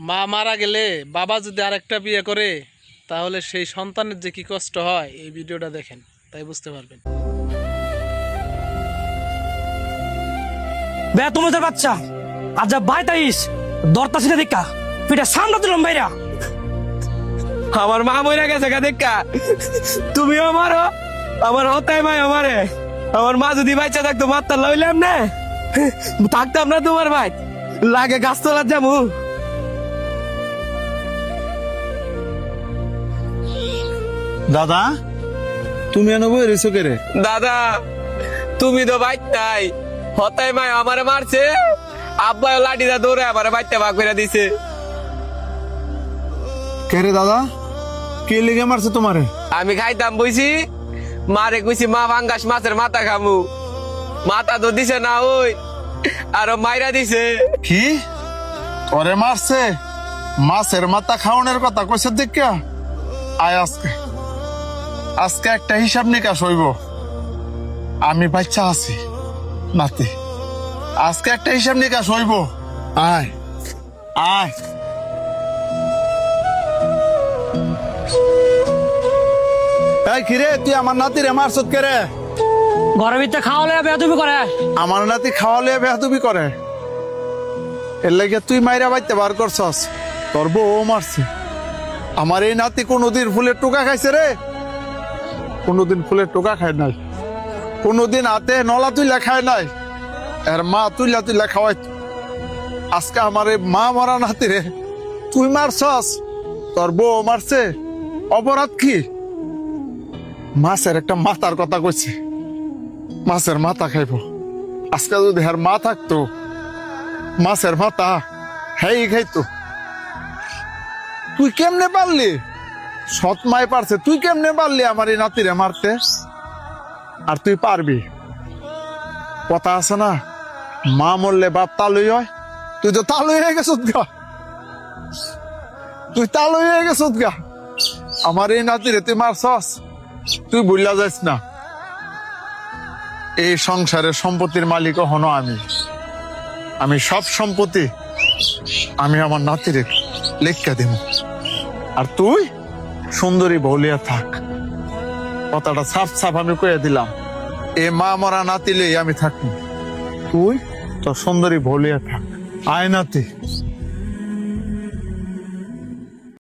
মা মারা গেলে বাবা যদি আরেকটা বিয়ে করে তাহলে সেই সন্তানের যে কি কষ্ট হয় এই ভিডিওটা দেখেন, তাই বুঝতে পারবেন। বে তুমি তো বাচ্চা আজ যা বাই তাইস দরতা ছিল দেখা পিটা সামনে দিলাম ভাইরা। আমার মা মরে গেছে গা দেখা তুমি আমার হতাই ভাই আমার মা যদি বাচ্চা থাকতো মাত্রা লইলাম না থাকতাম না তোমার ভাই লাগে গাছ তোলার যাবো। দাদা তুমি এনে বই রেছো কে রে? দাদা তুমি তো বাইতাই হতাই মাই আমারে মারছে, আব্বা লাঠিটা দৌড়ে আমারে বাইতে ভাগ করে দিছে। কে রে দাদা? কে লেগে মারছে তোমারে? আমি খাইতাম বইছি, মারে কইছি মা ভাঙ্গাস মাছের মাথা খামু, মাথা তো দিছে না ওই আরো মাইরা দিছে। কি ওরে মারছে? মাছের মাথা খাওয়ানোর কথা কইছে দেখা? আয় আজকে একটা হিসাব নিকাশ হইব। আমি বাচ্চা আছি নাতি, আজকে একটা হিসাব নিকাশ হইব। আয় আয় এই কিরে তুই আমার নাতিরে মারছত কে রে? ঘরের ভিতরে খাওয়ালে বেয়াদবি করে। আমার নাতি খাওয়ালে বেহাতুবি করে, এর লাগে তুই মাইরা বাইতে বার করছস? তোর বউ মারছে। আমার এই নাতি কোনোদিন ফুলের টোকা খাইছে রে? কোনোদিন ফুলের টোকা খায় নাই, কোনোদিন হাতে নলা তুইলা খায় নাই, এর মা তুইলা খাওয়াই। আজকে আমার এই মা মরা নাতি রে তুই মারছস, তোর বউ মারছে, অপরাধ কি? মাছের একটা মাথার কথা কইছে, মাছের মাথা খাইব। আজকে যদি হের মা থাকতো, মাছের মাথা হেই খাইতো। তুই কেমনে পারলি? সৎ মাই পারছে, তুই কেমনে পারলি আমার এই নাতিরে মারতে? আর তুই পারবি? কথা আছে না, মা মরলে বাপ তালুই হয়। তুই তো তালুই হয়ে গেছ গা, তুই তালুই হয়ে গেছ গা। আমার এই নাতিরে তুই মারছস, তুই ভুলা যাইস না এই সংসারের সম্পত্তির মালিক হনো আমি সব সম্পত্তি আমি আমার নাতিরে লেখা দেব। আর তুই সুন্দরী বলিয়া থাক, কথাটা সাফ আমি কয়ে দিলাম। এ মা মরা নাতিলে আমি থাকি, তুই তো সুন্দরী বলিয়া থাক। আয় নাতি।